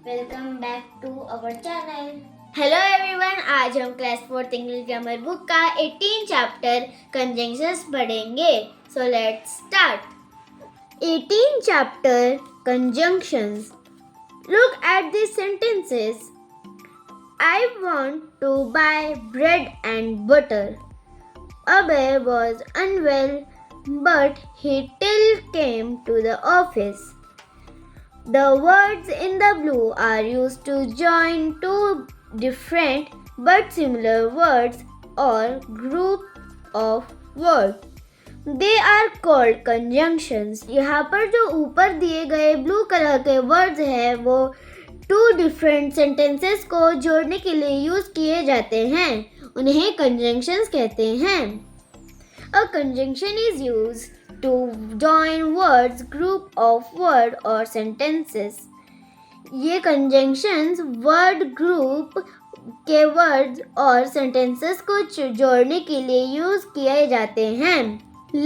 Welcome back to our channel. Hello everyone, आज हम class 4 English grammar book का 18 chapter conjunctions पढ़ेंगे। So let's start. 18 chapter conjunctions. Look at this sentences. I want to buy bread and butter. Abhay was unwell, but he still came to the office. The words in the blue are used to join two different but similar words or group of words. They are called conjunctions. यहाँ पर जो ऊपर दिए गए blue colour के words हैं वो to different sentences को जोड़ने के लिए यूज किए जाते हैं, उन्हें कंजंक्शंस कहते हैं। A conjunction is used to join words, group of word or sentences. ये conjunctions word group के words और sentences को जोड़ने के लिए यूज किए जाते हैं।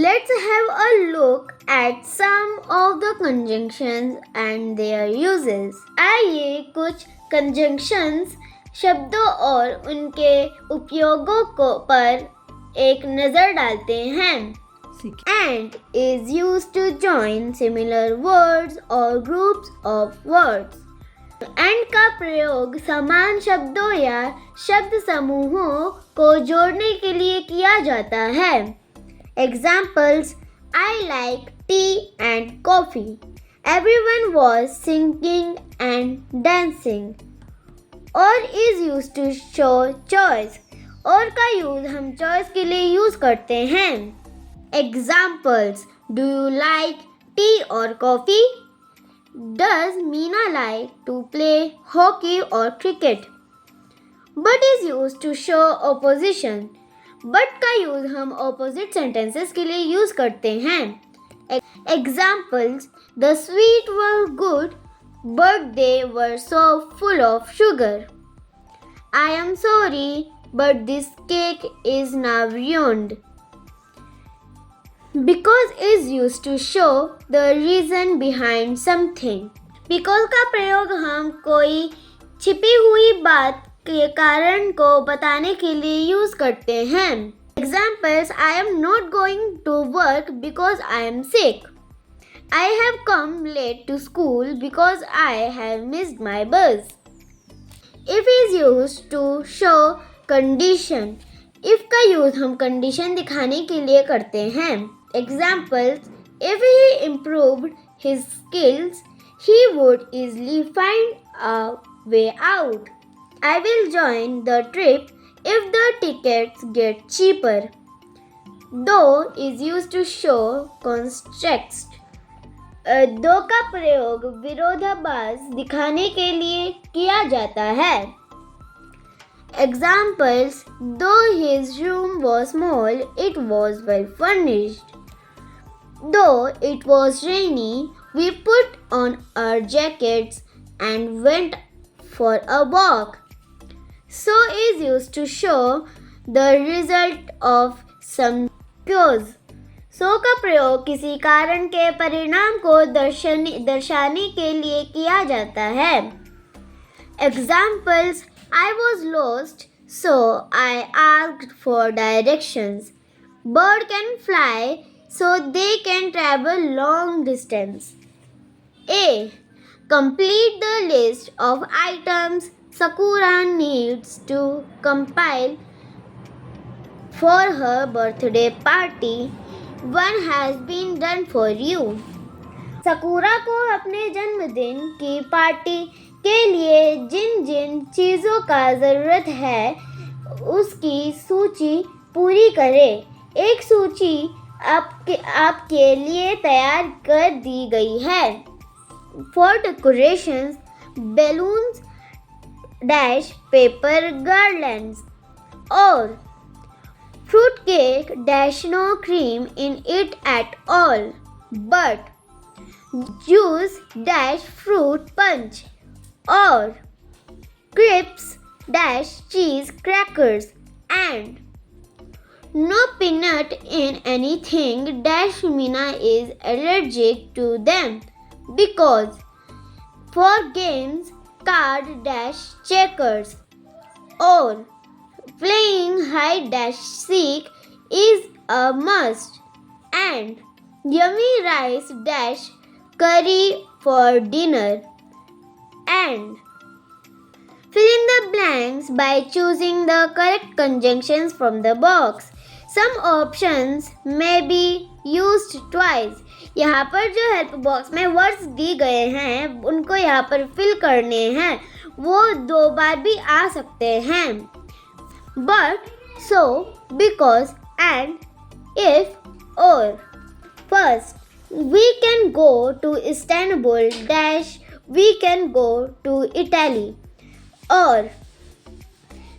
Let's have a look at some of the conjunctions and their uses. आइए कुछ conjunctions शब्दों और उनके उपयोगों पर एक नजर डालते हैं। And is used to join similar words or groups of words. And का प्रयोग समान शब्दों या शब्द समूहों को जोड़ने के लिए किया जाता है। Examples: I like tea and coffee. Everyone was singing and dancing. Or is used to show choice. और का यूज हम चॉइस के लिए यूज करते हैं। Examples: Do you like tea or coffee? Does Meena like to play hockey or cricket? But is used to show opposition. But का use हम opposite sentences के लिए यूज करते हैं। Examples: The sweets were good, but they were so full of sugar. I am sorry, but this cake is now ruined. Because is used to show the reason behind something. Because का प्रयोग हम कोई छिपी हुई बात के कारण को बताने के लिए यूज करते हैं। Examples: I am not going to work because I am sick. I have come late to school because I have missed my bus. If is used to show condition. If का use हम condition दिखाने के लिए करते हैं। Examples: If he improved his skills, he would easily find a way out. I will join the trip if the tickets get cheaper. Though is used to show contrast. दो का प्रयोग विरोधाभास दिखाने के लिए किया जाता है। Examples: Though his room was small, it was well furnished. Though it was rainy, we put on our jackets and went for a walk. So is used to show the result of some cause. So का प्रयोग किसी कारण के परिणाम को दर्शाने के लिए किया जाता है। Examples: I was lost, so I asked for directions. Bird can fly, so they can travel long distance. A. Complete the list of items Sakura needs to compile for her birthday party. One has been done for you. सकूरा को अपने जन्मदिन की party के लिए जिन जिन चीज़ों का ज़रूरत है उसकी सूची पूरी करें। एक सूची आपके लिए तैयार कर दी गई है। For decorations, balloons dash paper garlands और fruit cake dash no cream in it at all, but juice dash fruit punch or crisps dash cheese crackers and no peanut in anything dash Meena is allergic to them because for games card dash checkers. Or playing hide dash seek is a must. And yummy rice dash curry for dinner. And fill in the blanks by choosing the correct conjunctions from the box. Some options may be used twice. यहाँ पर जो help box में words दी गए हैं उनको यहाँ पर fill करने हैं, वो 2 बार भी आ सकते हैं. But, so, because, and, if, or. First, we can go to Istanbul dash we can go to Italy. Or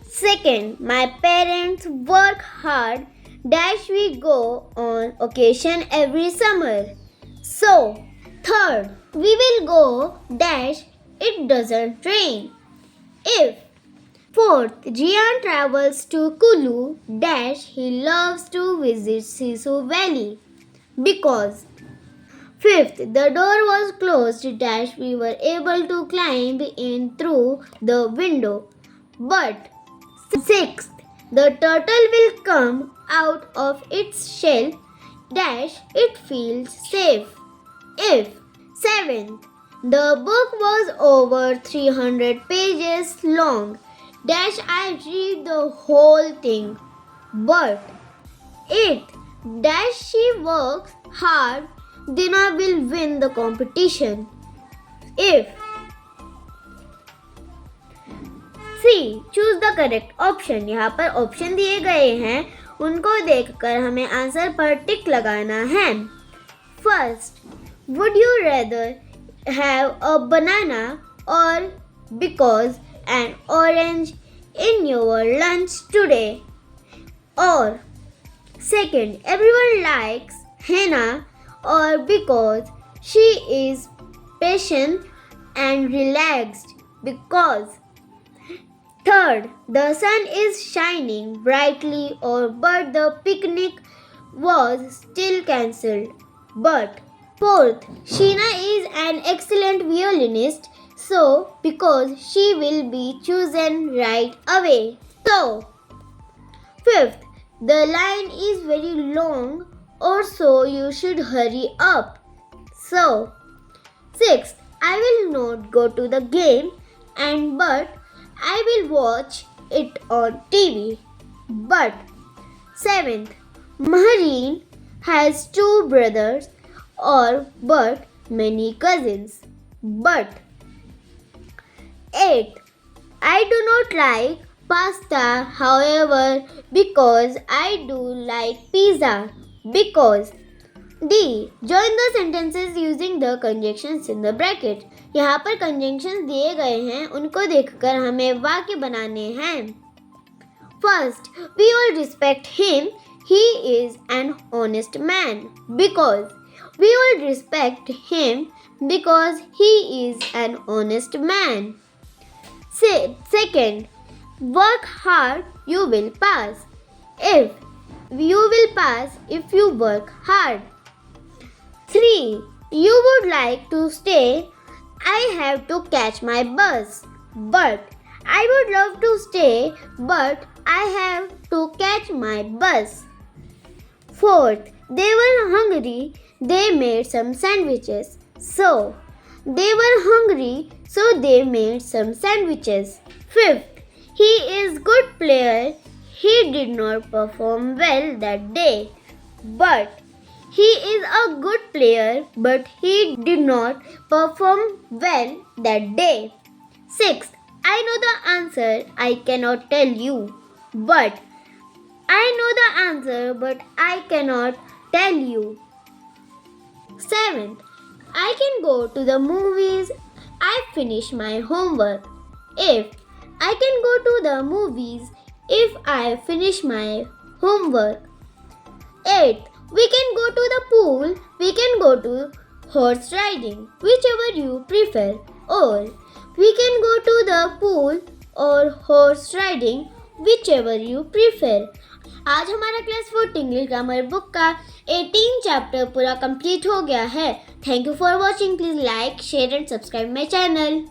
second, my parents work hard dash we go on occasion every summer. So, third, we will go dash it doesn't rain. If. Fourth, Jian travels to Kulu dash he loves to visit Sisu Valley. Because. Fifth, the door was closed dash we were able to climb in through the window. But. Sixth, the turtle will come out of its shell dash it feels safe. If. Seventh, the book was over 300 pages long dash I read the whole thing. But. Eighth, dash she works hard Dina will win the competition. If. C. Choose the correct option. यहाँ पर option दिए गए हैं, उनको देखकर हमें answer पर टिक लगाना है. First, would you rather have a banana or because an orange in your lunch today? Or second, everyone likes Hannah or because she is patient and relaxed. Because. Third, the sun is shining brightly or but the picnic was still cancelled. But. Fourth, Sheena is an excellent violinist, so because she will be chosen right away. So. Fifth, the line is very long or so you should hurry up. So. Sixth, I will not go to the game and but I will watch it on TV. But. Seventh, Mahareen has 2 brothers or but many cousins. But. Eighth, I do not like pasta, however, because I do like pizza. Because. D. Join the sentences using the conjunctions in the bracket. यहाँ पर conjunctions दिए गए हैं, उनको देखकर हमें वाक्य बनाने हैं. First, we all respect him. He is an honest man. Because. We all respect him because he is an honest man. Second, work hard, you will pass. If. You will pass if you work hard. 3. You would like to stay. I have to catch my bus. But. I would love to stay, but I have to catch my bus. Fourth. They were hungry. They made some sandwiches. So. They were hungry, so they made some sandwiches. Fifth. He is good player. He did not perform well that day. But. He is a good player, but he did not perform well that day. Sixth, I know the answer, I cannot tell you. But. I know the answer, but I cannot tell you. Seventh, I can go to the movies. I finish my homework. If. I can go to the movies if I finish my homework. Eighth, we can go to the pool, we can go to horse riding, whichever you prefer. Or we can go to the pool or horse riding, whichever you prefer. आज हमारा class 4 English grammar book का 18 chapter पूरा complete हो गया है. Thank you for watching. Please like, share and subscribe my channel.